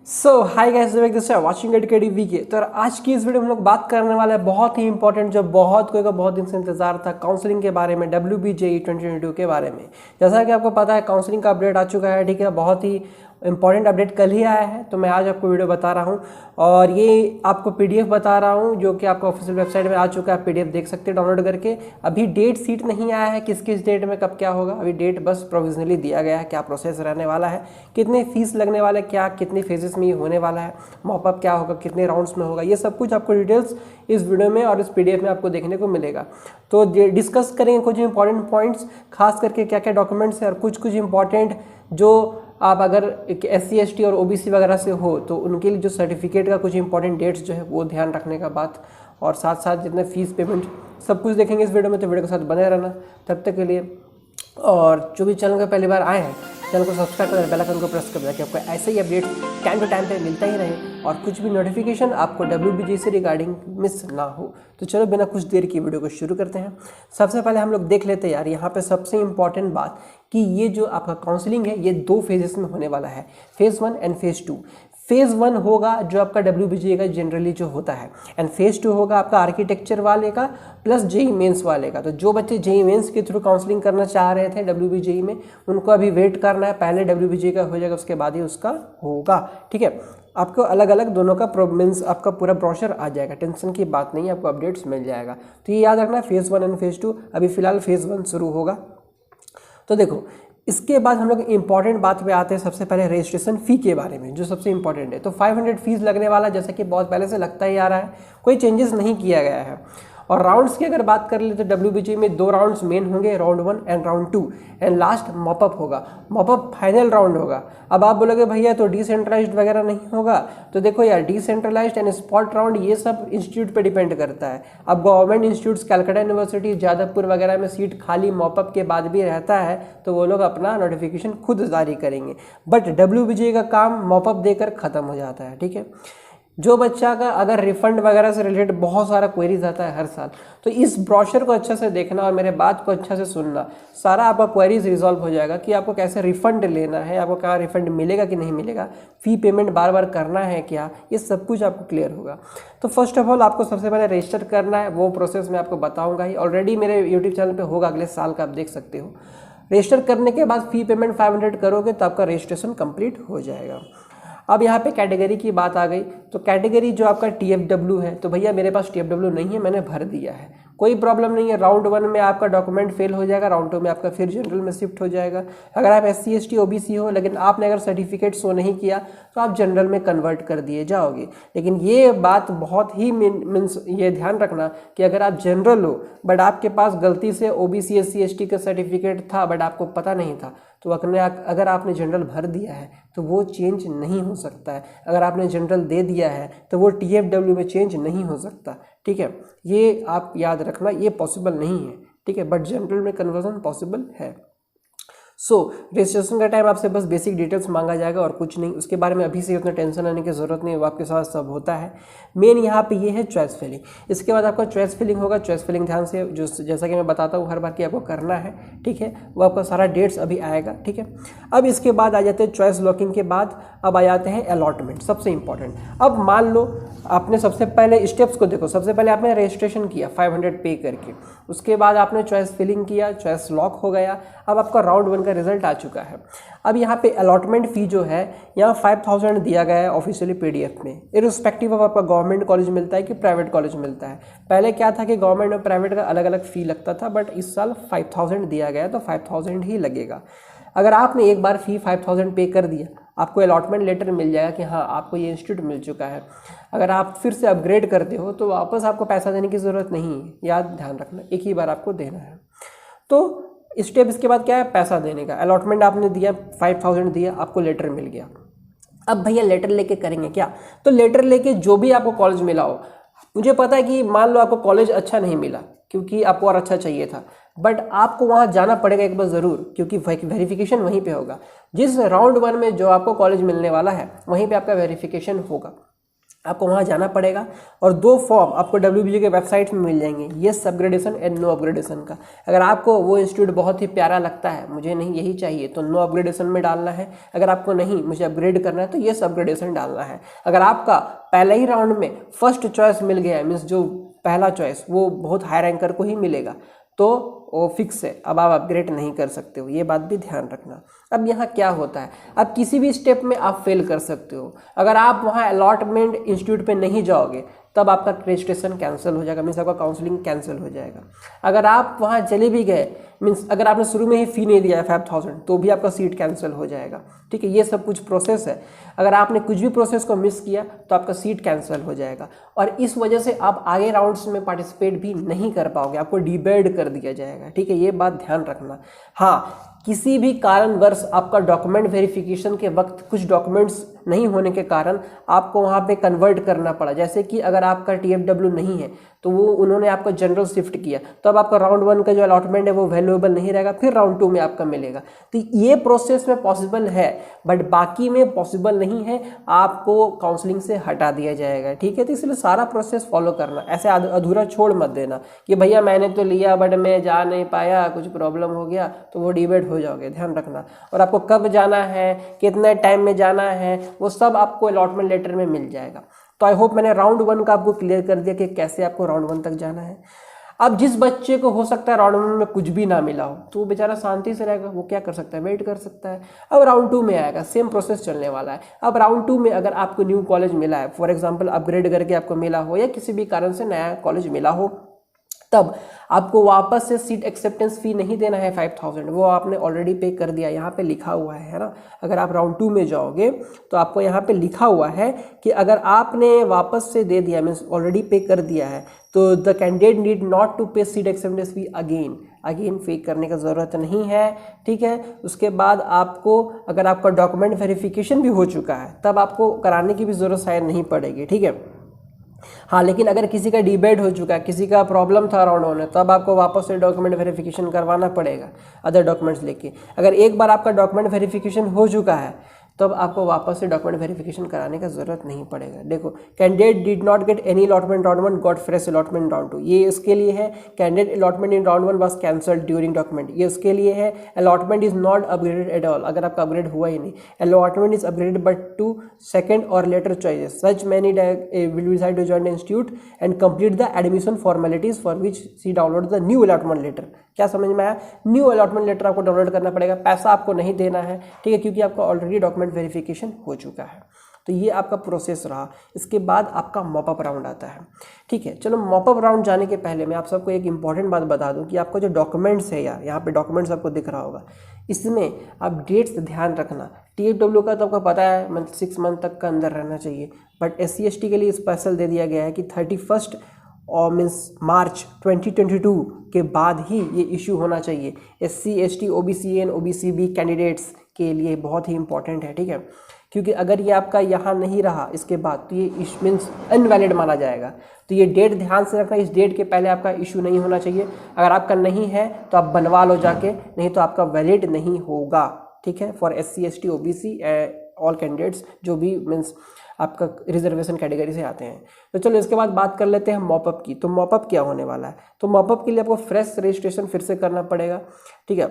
Hi guys, this है watching educative VK. तो आज की इस वीडियो में हम लोग बात करने वाले हैं बहुत ही इंपॉर्टेंट, जो बहुत कोई का बहुत दिन से इंतजार था, काउंसलिंग के बारे में, WBJE 2022 के बारे में। जैसा कि आपको पता है काउंसलिंग का अपडेट आ चुका है, ठीक है। बहुत ही इंपॉर्टेंट अपडेट कल ही आया है, तो मैं आज आपको वीडियो बता रहा हूँ और ये आपको PDF बता रहा हूँ जो कि आपको ऑफिशियल वेबसाइट में आ चुका है। PDF देख सकते हैं डाउनलोड करके। अभी डेट सीट नहीं आया है किस किस डेट में कब क्या होगा, अभी डेट बस प्रोविजनली दिया गया है, क्या प्रोसेस रहने वाला है, कितने फीस लगने वाला है, क्या कितनी फेजेस में ये होने वाला है, मॉपअप क्या होगा, कितने राउंड्स में होगा, ये सब कुछ आपको डिटेल्स इस वीडियो में और इस PDF में आपको देखने को मिलेगा। तो डिस्कस करेंगे कुछ इंपॉर्टेंट पॉइंट्स, खास करके क्या क्या डॉक्यूमेंट्स है और कुछ इंपॉर्टेंट जो आप अगर SC ST और OBC वगैरह से हो तो उनके लिए जो सर्टिफिकेट का कुछ इंपॉर्टेंट डेट्स जो है वो ध्यान रखने का बात, और साथ साथ जितने फीस पेमेंट सब कुछ देखेंगे इस वीडियो में। तो वीडियो के साथ बने रहना तब तक के लिए। और जो भी चैनल का पहली बार आए हैं, चैनल को सब्सक्राइब कर, बेल आइकन को प्रेस कर ताकि आपको ऐसे ही अपडेट टाइम टू टाइम पे मिलता ही रहे और कुछ भी नोटिफिकेशन आपको WBJE से रिगार्डिंग मिस ना हो। तो चलो बिना कुछ देर की वीडियो को शुरू करते हैं। सबसे पहले हम लोग देख लेते हैं यार, यहाँ पे सबसे इंपॉर्टेंट बात कि ये जो आपका काउंसलिंग है ये 2 फेजेस में होने वाला है, फेज़ 1 एंड फेज़ 2। फेज़ 1 होगा जो आपका WBJE का जनरली जो होता है, एंड फेज़ 2 होगा आपका आर्किटेक्चर वाले का प्लस JEE मेंस वाले का। तो जो बच्चे JEE मेंस के थ्रू काउंसलिंग करना चाह रहे थे WBJE में, उनको अभी वेट करना है, पहले WBJE का हो जाएगा उसके बाद ही उसका होगा, ठीक है। आपको अलग अलग दोनों का मीन्स आपका पूरा ब्रोशर आ जाएगा, टेंशन की बात नहीं है, आपको अपडेट्स मिल जाएगा। तो ये याद रखना, फेज़ 1 एंड फेज़ 2। अभी फिलहाल फेज़ 1 शुरू होगा। तो देखो, इसके बाद हम लोग इंपॉर्टेंट बात पे आते हैं, सबसे पहले रजिस्ट्रेशन फ़ी के बारे में जो सबसे इंपॉर्टेंट है। तो 500 फीस लगने वाला, जैसा कि बहुत पहले से लगता ही आ रहा है, कोई चेंजेस नहीं किया गया है। और राउंड्स की अगर बात कर ले तो WBJE में 2 राउंड्स मेन होंगे, round 1 and round 2, and last mop up होगा। मॉपअप फाइनल राउंड होगा। अब आप बोलोगे भैया तो डिसेंट्रलाइज्ड वगैरह नहीं होगा, तो देखो यार, डिसेंट्रलाइज्ड एंड स्पॉट राउंड ये सब इंस्टीट्यूट पे डिपेंड करता है। अब government institutes, Calcutta university, Jadavpur वगैरह में सीट खाली मॉपअप के बाद भी रहता है, तो वो लोग अपना नोटिफिकेशन खुद जारी करेंगे। बट WBJE का काम मॉपअप देकर ख़त्म हो जाता है, ठीक है। जो बच्चा का अगर रिफंड वगैरह से रिलेटेड बहुत सारा क्वेरीज आता है हर साल, तो इस ब्रोशर को अच्छे से देखना और मेरे बात को अच्छे से सुनना, सारा आपका क्वेरीज रिजॉल्व हो जाएगा कि आपको कैसे रिफंड लेना है, आपको कहाँ रिफंड मिलेगा कि नहीं मिलेगा, फ़ी पेमेंट बार बार करना है क्या, ये सब कुछ आपको क्लियर होगा। तो फर्स्ट ऑफ ऑल आपको सबसे पहले रजिस्टर करना है, वो प्रोसेस मैं आपको बताऊँगा ही, ऑलरेडी मेरे यूट्यूब चैनल पर होगा अगले साल का, आप देख सकते हो। रजिस्टर करने के बाद फ़ी पेमेंट 500 करोगे तो आपका रजिस्ट्रेशन कंप्लीट हो जाएगा। अब यहाँ पे कैटेगरी की बात आ गई, तो कैटेगरी जो आपका TFW है, तो भैया मेरे पास TFW नहीं है, मैंने भर दिया है, कोई प्रॉब्लम नहीं है। राउंड 1 में आपका डॉक्यूमेंट फेल हो जाएगा, राउंड 2 में आपका फिर जनरल में शिफ्ट हो जाएगा। अगर आप SC ST OBC हो लेकिन आपने अगर सर्टिफिकेट शो नहीं किया तो आप जनरल में कन्वर्ट कर दिए जाओगे। लेकिन ये बात बहुत ही मीन्स ये ध्यान रखना कि अगर आप जनरल हो बट आपके पास गलती से OBC SC ST का सर्टिफिकेट था बट आपको पता नहीं था, तो अगर आपने जनरल भर दिया है तो वो चेंज नहीं हो सकता है। अगर आपने जनरल दे दिया है तो वो TFW में चेंज नहीं हो सकता, ठीक है। ये आप याद रखना, ये पॉसिबल नहीं है, ठीक है, बट जनरल में कन्वर्जन पॉसिबल है। रजिस्ट्रेशन का टाइम आपसे बस बेसिक डिटेल्स मांगा जाएगा और कुछ नहीं, उसके बारे में अभी से उतना टेंशन लेने की ज़रूरत नहीं है, वो आपके साथ सब होता है। मेन यहाँ पे ये है चॉइस फिलिंग। इसके बाद आपका चॉइस फिलिंग होगा। चॉइस फिलिंग ध्यान से, जो जैसा कि मैं बताता हूँ हर बार कि आपको करना है, ठीक है, वो आपका सारा डेट्स अभी आएगा, ठीक है। अब इसके बाद आ जाते हैं चॉइस लॉकिंग के बाद, अब आ जाते हैं अलॉटमेंट, सबसे इंपॉर्टेंट। अब मान लो आपने सबसे पहले स्टेप्स को देखो, सबसे पहले आपने रजिस्ट्रेशन किया 500 पे करके, उसके बाद आपने चॉइस फिलिंग किया, चॉइस लॉक हो गया, अब आपका राउंड 1 का रिजल्ट आ चुका है। अब यहाँ पे अलॉटमेंट फ़ी जो है यहाँ 5000 दिया गया है ऑफिशियली PDF में, इरिस्पेक्टिव ऑफ आपका गवर्नमेंट कॉलेज मिलता है कि प्राइवेट कॉलेज मिलता है। पहले क्या था कि गवर्नमेंट और प्राइवेट का अलग अलग फ़ी लगता था, बट इस साल 5000 दिया गया है तो 5000 ही लगेगा। अगर आपने एक बार फ़ी 5000 पे कर दिया, आपको अलॉटमेंट लेटर मिल जाएगा कि हाँ आपको ये इंस्टीट्यूट मिल चुका है। अगर आप फिर से अपग्रेड करते हो तो वापस आपको पैसा देने की ज़रूरत नहीं है, याद ध्यान रखना, एक ही बार आपको देना है। तो स्टेप इसके बाद क्या है, पैसा देने का। अलॉटमेंट आपने दिया, 5000 दिया, आपको लेटर मिल गया। अब भैया लेटर लेके करेंगे क्या, तो लेटर लेके जो भी आपको कॉलेज मिला हो, मुझे पता है कि मान लो आपको कॉलेज अच्छा नहीं मिला क्योंकि आपको और अच्छा चाहिए था, बट आपको वहाँ जाना पड़ेगा एक बार ज़रूर, क्योंकि वेरिफिकेशन वहीं पे होगा। जिस राउंड 1 में जो आपको कॉलेज मिलने वाला है वहीं पे आपका वेरिफिकेशन होगा। आपको वहाँ जाना पड़ेगा और 2 फॉर्म आपको WBJ के वेबसाइट में मिल जाएंगे, yes upgradation and no upgradation का। अगर आपको वो इंस्टीट्यूट बहुत ही प्यारा लगता है, मुझे नहीं यही चाहिए, तो नो अपग्रेडेशन में डालना है। अगर आपको नहीं मुझे अपग्रेड करना है तो येस अपग्रेडेशन डालना है। अगर आपका पहले ही राउंड में फर्स्ट चॉइस मिल गया, मीन्स जो पहला चॉइस वो बहुत हाई रैंकर को ही मिलेगा, तो वो फिक्स है, अब आप अपग्रेड नहीं कर सकते हो, ये बात भी ध्यान रखना। अब यहाँ क्या होता है, अब किसी भी स्टेप में आप फेल कर सकते हो। अगर आप वहाँ अलॉटमेंट इंस्टीट्यूट पे नहीं जाओगे तब आपका रजिस्ट्रेशन कैंसिल हो जाएगा, मीन्स आपका काउंसलिंग कैंसिल हो जाएगा। अगर आप वहाँ चले भी गए, मीन्स अगर आपने शुरू में ही फ़ी नहीं दिया है 5000, तो भी आपका सीट कैंसिल हो जाएगा। ठीक है, ये सब कुछ प्रोसेस है। अगर आपने कुछ भी प्रोसेस को मिस किया तो आपका सीट कैंसिल हो जाएगा और इस वजह से आप आगे राउंड्स में पार्टिसिपेट भी नहीं कर पाओगे, आपको डिबेड कर दिया जाएगा। ठीक है, ये बात ध्यान रखना। हाँ, किसी भी कारणवश आपका डॉक्यूमेंट वेरिफिकेशन के वक्त कुछ डॉक्यूमेंट्स नहीं होने के कारण आपको वहाँ पे कन्वर्ट करना पड़ा, जैसे कि अगर आपका TFW नहीं है तो वो उन्होंने आपको जनरल शिफ्ट किया, तो अब आपका राउंड 1 का जो अलॉटमेंट है वो वैल्यूएबल नहीं रहेगा, फिर राउंड 2 में आपका मिलेगा। तो ये प्रोसेस में पॉसिबल है, बट बाकी में पॉसिबल नहीं है, आपको काउंसलिंग से हटा दिया जाएगा। ठीक है, तो इसलिए सारा प्रोसेस फॉलो करना, ऐसे अधूरा छोड़ मत देना कि भैया मैंने तो लिया बट मैं जा नहीं पाया, कुछ प्रॉब्लम हो गया, तो वो डिबेट हो जाओगे। ध्यान रखना। और आपको कब जाना है, कितने टाइम में जाना है, वो सब आपको अलॉटमेंट लेटर में मिल जाएगा। तो आई होप मैंने राउंड 1 का आपको क्लियर कर दिया कि कैसे आपको राउंड 1 तक जाना है। अब जिस बच्चे को हो सकता है राउंड 1 में कुछ भी ना मिला हो, तो वो बेचारा शांति से रहेगा, वो क्या कर सकता है, वेट कर सकता है। अब राउंड 2 में आएगा, सेम प्रोसेस चलने वाला है। अब राउंड 2 में अगर आपको न्यू कॉलेज मिला है, फॉर एग्जाम्पल अपग्रेड करके आपको मिला हो या किसी भी कारण से नया कॉलेज मिला हो, तब आपको वापस से सीट एक्सेप्टेंस फ़ी नहीं देना है 5000, वो आपने ऑलरेडी पे कर दिया, यहाँ पे लिखा हुआ है ना। अगर आप राउंड 2 में जाओगे तो आपको यहाँ पे लिखा हुआ है कि अगर आपने वापस से दे दिया, मीन्स ऑलरेडी पे कर दिया है, तो the candidate need not to pay seat acceptance fee again pay करने का ज़रूरत नहीं है। ठीक है, उसके बाद आपको अगर आपका डॉक्यूमेंट वेरिफिकेशन भी हो चुका है तब आपको कराने की भी ज़रूरत शायद नहीं पड़ेगी। ठीक है, हाँ, लेकिन अगर किसी का डिबेट हो चुका है, किसी का प्रॉब्लम था राउंड 1 में, तब आपको वापस से डॉक्यूमेंट वेरिफिकेशन करवाना पड़ेगा अदर डॉक्यूमेंट्स लेके। अगर एक बार आपका डॉक्यूमेंट वेरिफिकेशन हो चुका है तब आपको वापस से डॉक्यूमेंट वेरिफिकेशन कराने का ज़रूरत नहीं पड़ेगा। देखो, candidate did not get any allotment round 1 got fresh allotment round 2, ये इसके लिए है। Candidate allotment in round 1 was cancelled during document, ये उसके लिए है। Allotment is not upgraded at all, अगर आपका अपग्रेड हुआ ही नहीं। Allotment is upgraded but to second और later choices, such many will decide to join the institute and complete the admission formalities for which C download the new allotment letter. क्या समझ में आया? न्यू अलॉटमेंट लेटर आपको download करना पड़ेगा, पैसा आपको नहीं देना है। ठीक है, क्योंकि आपका ऑलरेडी डॉक्यूमेंट वेरिफिकेशन हो चुका है। तो ये आपका प्रोसेस रहा। इसके बाद आपका मॉपअप राउंड आता है। ठीक है, चलो मॉपअप राउंड जाने के पहले मैं आप सबको एक इंपॉर्टेंट बात बता दूं कि आपका जो डॉक्यूमेंट्स है यार, यहाँ पे डॉक्यूमेंट्स आपको दिख रहा होगा, इसमें आप डेट्स ध्यान रखना। TFW का तो आपको पता है 6 मंथ तक का अंदर रहना चाहिए, बट SC ST के लिए स्पेशल दे दिया गया है कि 31 और मीन्स मार्च 2022 के बाद ही ये इशू होना चाहिए। SC ST OBC and OBCB candidates के लिए बहुत ही इंपॉर्टेंट है। ठीक है, क्योंकि अगर ये आपका यहाँ नहीं रहा इसके बाद तो ये मीन्स अनवैलिड माना जाएगा। तो ये डेट ध्यान से रखना, इस डेट के पहले आपका इशू नहीं होना चाहिए। अगर आपका नहीं है तो आप बनवा लो जाके, नहीं तो आपका वैलिड नहीं होगा। ठीक है, for SC ST OBC all candidates जो भी मीन्स आपका रिजर्वेशन कैटेगरी से आते हैं। तो चलो इसके बाद बात कर लेते हैं मॉपअप की। तो मॉपअप क्या होने वाला है? तो मॉपअप के लिए आपको फ्रेश रजिस्ट्रेशन फिर से करना पड़ेगा। ठीक है,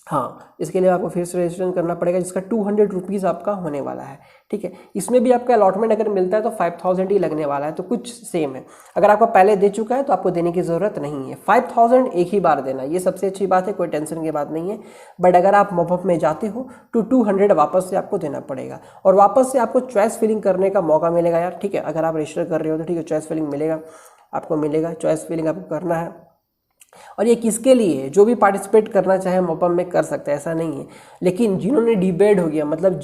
हाँ, इसके लिए आपको फिर से रजिस्ट्रेशन करना पड़ेगा, जिसका 200 रुपीज़ आपका होने वाला है। ठीक है, इसमें भी आपका अलॉटमेंट अगर मिलता है तो 5000 ही लगने वाला है, तो कुछ सेम है। अगर आपको पहले दे चुका है तो आपको देने की ज़रूरत नहीं है। 5000 एक ही बार देना, ये सबसे अच्छी बात है, कोई टेंशन की बात नहीं है। बट अगर आप मॉपअप में जाते हो तो 200 वापस से आपको देना पड़ेगा और वापस से आपको चॉइस फिलिंग करने का मौका मिलेगा यार। ठीक है, अगर आप रजिस्टर कर रहे हो तो ठीक है, चॉइस फिलिंग मिलेगा, आपको मिलेगा, चॉइस फिलिंग आपको करना है। और ये किसके लिए है? जो भी पार्टिसिपेट करना चाहे मॉपअप में कर सकते हैं, ऐसा नहीं है। लेकिन जिन्होंने डिबेट हो गया, मतलब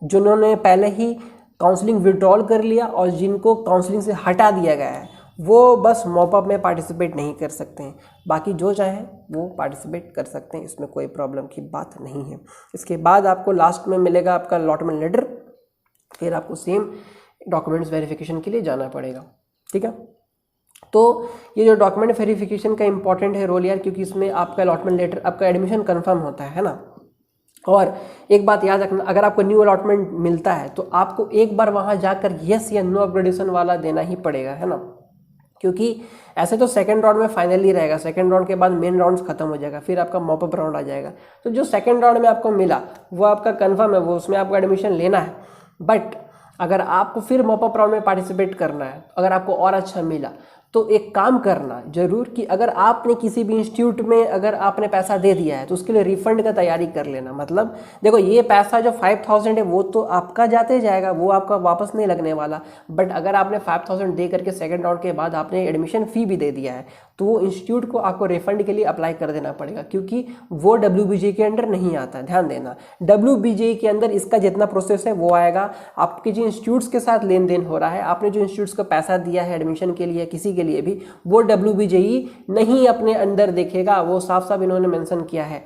जिन्होंने पहले ही काउंसलिंग विड्रॉल कर लिया और जिनको काउंसलिंग से हटा दिया गया है, वो बस मॉपअप में पार्टिसिपेट नहीं कर सकते हैं। बाकी जो चाहे वो पार्टिसिपेट कर सकते हैं, इसमें कोई प्रॉब्लम की बात नहीं है। इसके बाद आपको लास्ट में मिलेगा आपका अलॉटमेंट लेटर, फिर आपको सेम डॉक्यूमेंट्स वेरिफिकेशन के लिए जाना पड़ेगा। ठीक है, तो ये जो डॉक्यूमेंट वेरिफिकेशन का इंपॉर्टेंट है रोल यार, क्योंकि इसमें आपका अलॉटमेंट लेटर, आपका एडमिशन कंफर्म होता है ना। और एक बात याद रखना, अगर आपको न्यू अलॉटमेंट मिलता है तो आपको एक बार वहाँ जाकर येस या नो अपग्रेडेशन वाला देना ही पड़ेगा, है ना, क्योंकि ऐसे तो सेकंड राउंड में फाइनली रहेगा, सेकंड राउंड के बाद मेन राउंड खत्म हो जाएगा, फिर आपका मॉपअप राउंड आ जाएगा। तो जो सेकंड राउंड में आपको मिला वो आपका कंफर्म है, वो उसमें आपको एडमिशन लेना है। बट अगर आपको फिर मॉपअप राउंड में पार्टिसिपेट करना है, अगर आपको और अच्छा मिला, तो एक काम करना जरूर कि अगर आपने किसी भी इंस्टीट्यूट में अगर आपने पैसा दे दिया है तो उसके लिए रिफंड का तैयारी कर लेना। मतलब देखो, ये पैसा जो 5000 है वो तो आपका जाते जाएगा, वो आपका वापस नहीं लगने वाला। बट अगर आपने 5000 दे करके सेकंड राउंड के बाद आपने एडमिशन फ़ी भी दे दिया है तो वो इंस्टीट्यूट को आपको रिफंड के लिए अप्लाई कर देना पड़ेगा, क्योंकि वो WBJ के अंडर नहीं आता। ध्यान देना, WBJ के अंदर इसका जितना प्रोसेस है वो आएगा। आपके जो इंस्टीट्यूट्स के साथ लेन देन हो रहा है, आपने जो इंस्टीट्यूट्स को पैसा दिया है एडमिशन के लिए, किसी के लिए भी, वो WBJ नहीं अपने अंदर देखेगा, वो साफ साफ इन्होंने मेंशन किया है।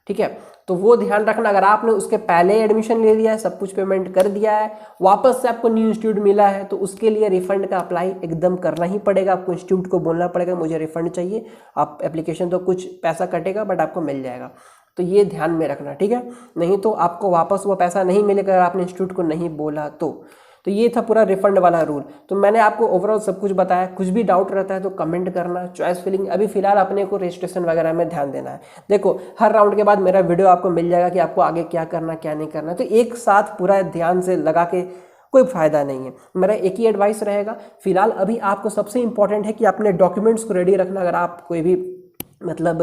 ठीक है, तो वो ध्यान रखना। अगर आपने उसके पहले एडमिशन ले लिया है, सब कुछ पेमेंट कर दिया है, वापस से आपको न्यू इंस्टीट्यूट मिला है, तो उसके लिए रिफंड का अप्लाई एकदम करना ही पड़ेगा। आपको इंस्टीट्यूट को बोलना पड़ेगा मुझे रिफंड चाहिए। आप एप्लीकेशन तो कुछ पैसा कटेगा बट आपको मिल जाएगा, तो ये ध्यान में रखना, ठीक है। नहीं तो आपको वापस वो पैसा नहीं मिलेगा अगर आपने इंस्टीट्यूट को नहीं बोला तो ये था पूरा रिफंड वाला रूल। तो मैंने आपको ओवरऑल सब कुछ बताया। कुछ भी डाउट रहता है तो कमेंट करना। चॉइस फिलिंग अभी फिलहाल अपने को रजिस्ट्रेशन वगैरह में ध्यान देना है। देखो, हर राउंड के बाद मेरा वीडियो आपको मिल जाएगा कि आपको आगे क्या करना क्या नहीं करना, तो एक साथ पूरा ध्यान से लगा के कोई फायदा नहीं है। मेरा एक ही एडवाइस रहेगा फिलहाल अभी आपको सबसे इंपॉर्टेंट है कि अपने डॉक्यूमेंट्स को रेडी रखना। अगर आप कोई भी मतलब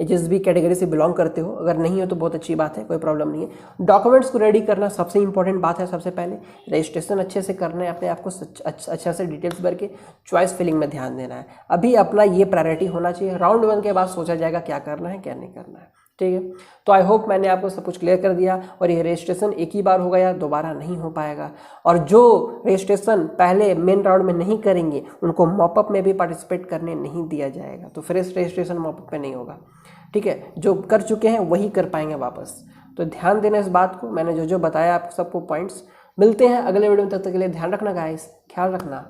जिस भी कैटेगरी से बिलोंग करते हो, अगर नहीं हो तो बहुत अच्छी बात है, कोई प्रॉब्लम नहीं है। डॉक्यूमेंट्स को रेडी करना सबसे इंपॉर्टेंट बात है। सबसे पहले रजिस्ट्रेशन अच्छे से करना है, अपने आप को अच्छा से डिटेल्स भर के चॉइस फिलिंग में ध्यान देना है। अभी अपना ये प्रायोरिटी होना चाहिए। राउंड 1 के बाद सोचा जाएगा क्या करना है क्या नहीं करना है, ठीक है। तो आई होप मैंने आपको सब कुछ क्लियर कर दिया। और ये रजिस्ट्रेशन एक ही बार हो गया, दोबारा नहीं हो पाएगा। और जो रजिस्ट्रेशन पहले मेन राउंड में नहीं करेंगे उनको मॉपअप में भी पार्टिसिपेट करने नहीं दिया जाएगा। तो फ्रेश रजिस्ट्रेशन मॉपअप में नहीं होगा, ठीक है। जो कर चुके हैं वही कर पाएंगे वापस। तो ध्यान देना इस बात को। मैंने जो जो बताया आप सबको पॉइंट्स। मिलते हैं अगले वीडियो में, तब तक के लिए ध्यान रखना गाइस, ख्याल रखना।